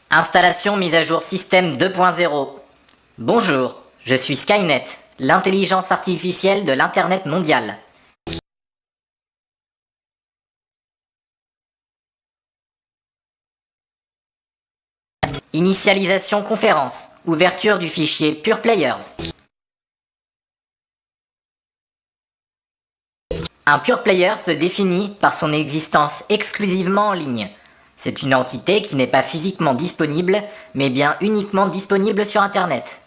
Installation mise à jour système 2.0. Bonjour, je suis Skynet, l'intelligence artificielle de l'Internet mondial. Initialisation conférence. Ouverture du fichier Pure Players. Un Pure Player se définit par son existence exclusivement en ligne. C'est une entité qui n'est pas physiquement disponible, mais bien uniquement disponible sur Internet.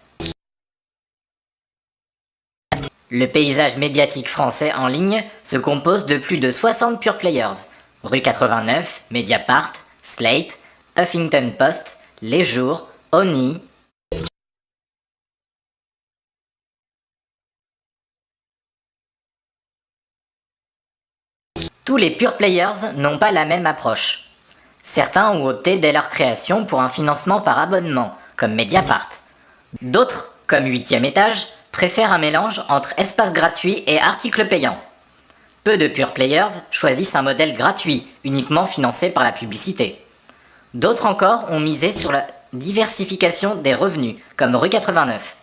Le paysage médiatique français en ligne se compose de plus de 60 Pure Players. Rue 89, Mediapart, Slate, Huffington Post, Les Jours, Oni. Tous les Pure Players n'ont pas la même approche. Certains ont opté dès leur création pour un financement par abonnement, comme Mediapart. D'autres, comme 8e étage, préfèrent un mélange entre espace gratuit et articles payants. Peu de Pure Players choisissent un modèle gratuit, uniquement financé par la publicité. D'autres encore ont misé sur la diversification des revenus, comme Rue 89.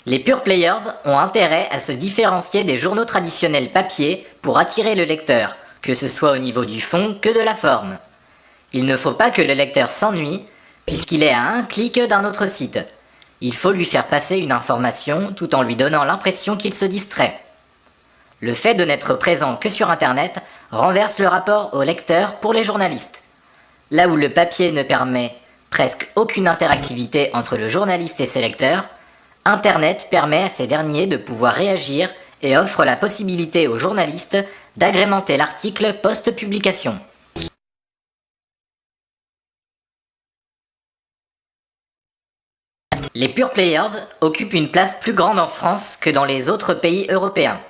Les Pure Players ont intérêt à se différencier des journaux traditionnels papier pour attirer le lecteur, que ce soit au niveau du fond que de la forme. Il ne faut pas que le lecteur s'ennuie, puisqu'il est à un clic d'un autre site. Il faut lui faire passer une information tout en lui donnant l'impression qu'il se distrait. Le fait de n'être présent que sur Internet renverse le rapport au lecteur pour les journalistes. Là où le papier ne permet presque aucune interactivité entre le journaliste et ses lecteurs, Internet permet à ces derniers de pouvoir réagir et offre la possibilité aux journalistes d'agrémenter l'article post-publication. Les Pure Players occupent une place plus grande en France que dans les autres pays européens.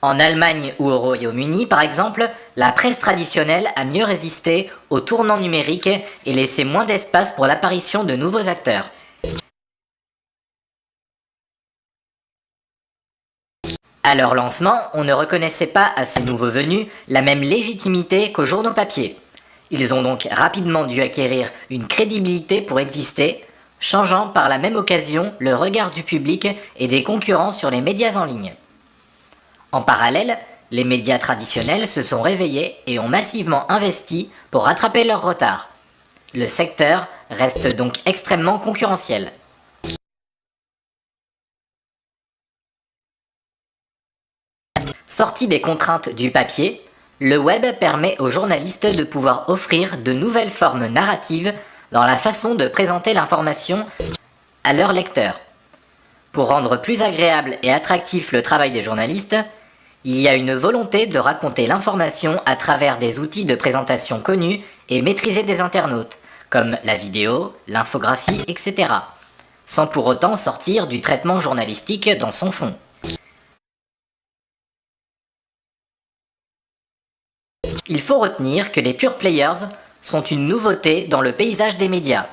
En Allemagne ou au Royaume-Uni, par exemple, la presse traditionnelle a mieux résisté au tournant numérique et laissé moins d'espace pour l'apparition de nouveaux acteurs. À leur lancement, on ne reconnaissait pas à ces nouveaux venus la même légitimité qu'aux journaux papier. Ils ont donc rapidement dû acquérir une crédibilité pour exister, changeant par la même occasion le regard du public et des concurrents sur les médias en ligne. En parallèle, les médias traditionnels se sont réveillés et ont massivement investi pour rattraper leur retard. Le secteur reste donc extrêmement concurrentiel. Sorti des contraintes du papier, le web permet aux journalistes de pouvoir offrir de nouvelles formes narratives dans la façon de présenter l'information à leurs lecteurs. Pour rendre plus agréable et attractif le travail des journalistes, il y a une volonté de raconter l'information à travers des outils de présentation connus et maîtrisés des internautes, comme la vidéo, l'infographie, etc., sans pour autant sortir du traitement journalistique dans son fond. Il faut retenir que les Pure Players sont une nouveauté dans le paysage des médias.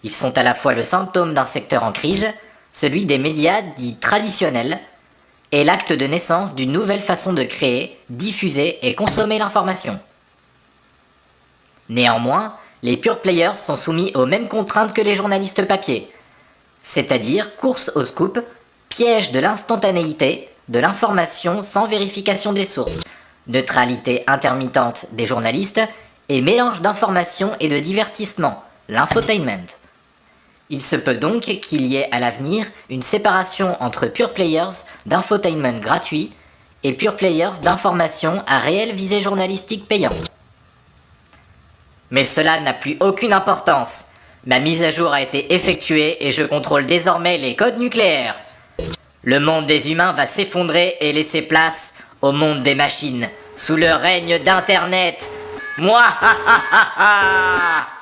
Ils sont à la fois le symptôme d'un secteur en crise, celui des médias dits traditionnels, et l'acte de naissance d'une nouvelle façon de créer, diffuser et consommer l'information. Néanmoins, les Pure Players sont soumis aux mêmes contraintes que les journalistes papier, c'est-à-dire course au scoop, piège de l'instantanéité, de l'information sans vérification des sources, neutralité intermittente des journalistes et mélange d'information et de divertissement, l'infotainment. Il se peut donc qu'il y ait à l'avenir une séparation entre Pure Players d'infotainment gratuit et Pure Players d'information à réelle visée journalistique payant. Mais cela n'a plus aucune importance. Ma mise à jour a été effectuée et je contrôle désormais les codes nucléaires. Le monde des humains va s'effondrer et laisser place au monde des machines, sous le règne d'Internet. Mouah ha ha ha ha.